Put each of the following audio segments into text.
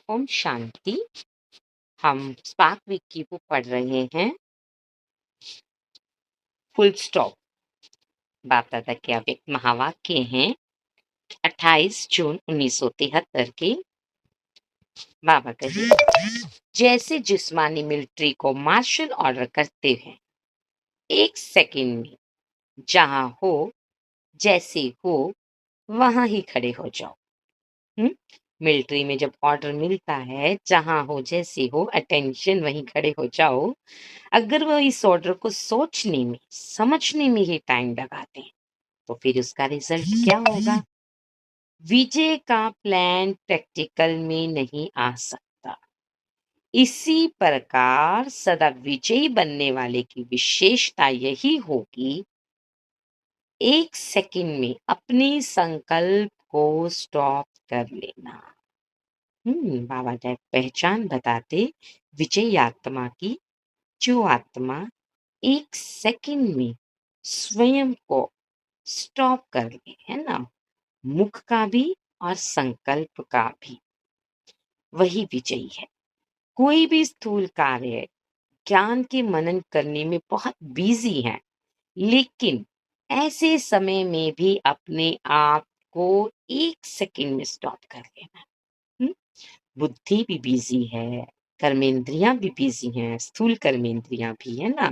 ओम शांति। हम spark week की book पढ़ रहे हैं। फुल स्टॉप बाप दादा के अव्यक्त महावाक्य हैं 28 जून 1973 के। बाबा कहे, जैसे जिस्मानी मिलिट्री को मार्शल ऑर्डर करते हैं, एक सेकंड में जहां हो जैसे हो वहां ही खड़े हो जाओ। मिलिट्री में जब ऑर्डर मिलता है, जहां हो जैसे हो, अटेंशन, वहीं खड़े हो जाओ। अगर वो इस ऑर्डर को सोचने में समझने में ही टाइम लगाते हैं तो फिर उसका रिजल्ट क्या होगा? विजय का प्लान प्रैक्टिकल में नहीं आ सकता। इसी प्रकार सदा विजयी बनने वाले की विशेषता यही होगी, एक सेकंड में अपने संकल्प को स्टॉप कर लेना। बाबा जी पहचान बताते विजयी आत्मा की, जो आत्मा एक सेकंड में स्वयं को स्टॉप कर ले, है ना, मुख का भी और संकल्प का भी, वही विजयी है। कोई भी स्थूल कार्य ज्ञान के मनन करने में बहुत बिजी है, लेकिन ऐसे समय में भी अपने आप को एक सेकंड में स्टॉप कर लेना। हम्म, बुद्धि भी बिजी है, कर्मेंद्रियां भी बिजी हैं, स्थूल कर्मेंद्रियां भी, है ना,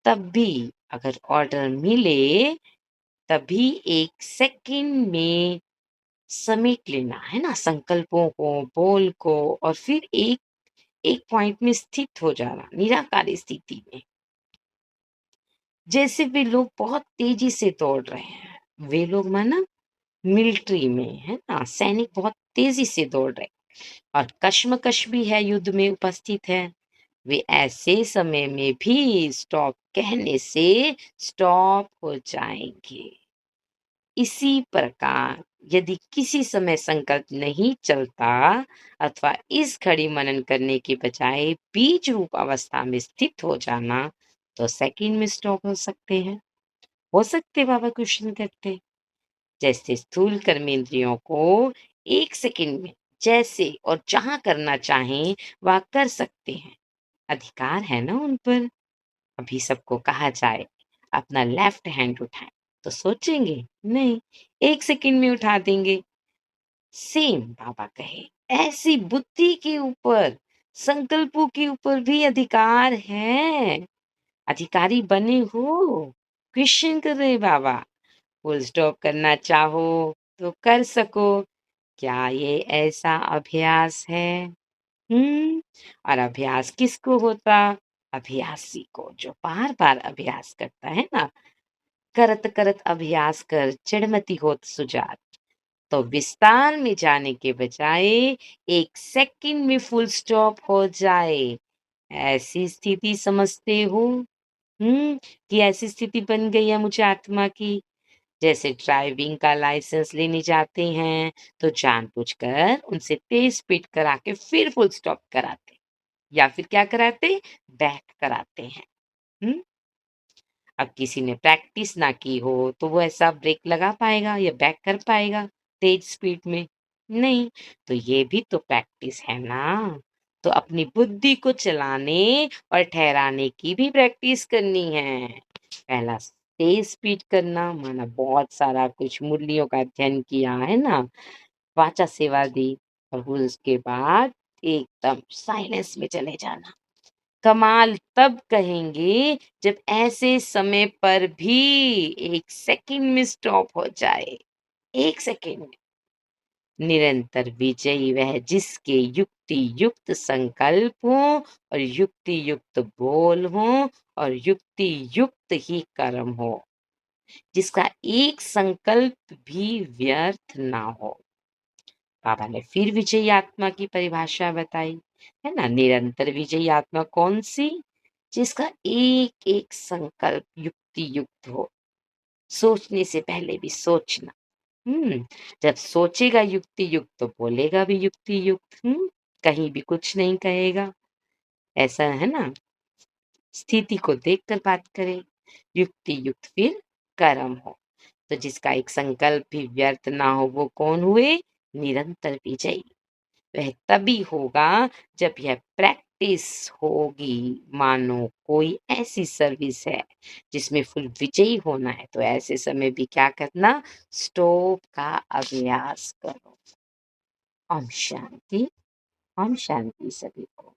तब भी अगर ऑर्डर मिले तभी एक सेकंड में समेट लेना, है ना, संकल्पों को, बोल को, और फिर एक एक पॉइंट में स्थित हो जाना, निराकारी स्थिति में। जैसे वे लोग बहुत तेजी से दौड़ रहे हैं, वे लोग माना मिलिट्री में, है ना, सैनिक बहुत तेजी से दौड़ रहे हैं और कश्मकश भी है, युद्ध में उपस्थित है। वे ऐसे समय में भी स्टॉप कहने से स्टॉप हो जाएंगे। इसी प्रकार यदि किसी समय संकल्प नहीं चलता अथवा इस घड़ी मनन करने के बजाय बीज रूप अवस्था में स्थित हो जाना, तो सेकंड में स्टॉप हो सकते बाबा क्वेश्चन करते। जैसे स्थूल कर्मेंद्रियों को एक सेकंड में जैसे और जहां करना चाहें वह कर सकते हैं, अधिकार है ना उन पर। अभी सबको कहा जाए अपना लेफ्ट हैंड उठाएं तो सोचेंगे नहीं, एक सेकंड में उठा देंगे। सेम बाबा कहे, ऐसी बुद्धि के ऊपर, संकल्पों के ऊपर भी अधिकार है। अधिकारी बने हो, क्वेश्चन कर रहे बाबा। फुल स्टॉप करना चाहो तो कर सको। क्या ये ऐसा अभ्यास है? और अभ्यास किसको होता? अभ्यासी को, जो बार बार अभ्यास करता है ना। करत करत अभ्यास कर चढ़मती होत सुजात। तो विस्तार में जाने के बजाय एक सेकंड में फुल स्टॉप हो जाए, ऐसी स्थिति समझते हो? कि ऐसी स्थिति बन गई है मुझे आत्मा की। जैसे ड्राइविंग का लाइसेंस लेने जाते हैं तो जानबूझकर उनसे तेज स्पीड करा के फिर फुल स्टॉप कराते, या फिर क्या कराते, बैक कराते हैं। हम्म अब किसी ने प्रैक्टिस ना की हो तो वो ऐसा ब्रेक लगा पाएगा या बैक कर पाएगा तेज स्पीड में? नहीं। तो ये भी तो प्रैक्टिस है ना। तो अपनी बुद्धि को चलाने और ठहराने की भी प्रैक्टिस करनी है। पहला तेज स्पीड करना, माना बहुत सारा कुछ मुरलियों का अध्ययन किया, है ना, वाचा सेवा दी, और फिर उसके बाद एकदम साइलेंस में चले जाना। कमाल तब कहेंगे जब ऐसे समय पर भी एक सेकंड में स्टॉप हो जाए। एक सेकंड में। निरंतर विजयी वह जिसके युक्ति युक्त संकल्प हो और युक्ति युक्त बोल हो और युक्ति युक्त ही कर्म हो, जिसका एक संकल्प भी व्यर्थ ना हो। बाबा ने फिर विजयी आत्मा की परिभाषा बताई, है ना। निरंतर विजयी आत्मा कौन सी? जिसका एक एक संकल्प युक्ति युक्त हो, सोचने से पहले भी सोचना। जब सोचेगा युक्ति युक्त तो बोलेगा भी युक्ति युक्त। कहीं भी कुछ नहीं कहेगा, ऐसा है ना। स्थिति को देखकर बात करें, युक्ति युक्त फिर कर्म हो। तो जिसका एक संकल्प भी व्यर्थ ना हो, वो कौन हुए? निरंतर विजयी। वह तभी होगा जब यह प्रैक्टिस होगी। मानो कोई ऐसी सर्विस है जिसमें फुल विजयी होना है, तो ऐसे समय भी क्या करना, स्टॉप का अभ्यास करो। ओम शांति, ओम शांति सभी को।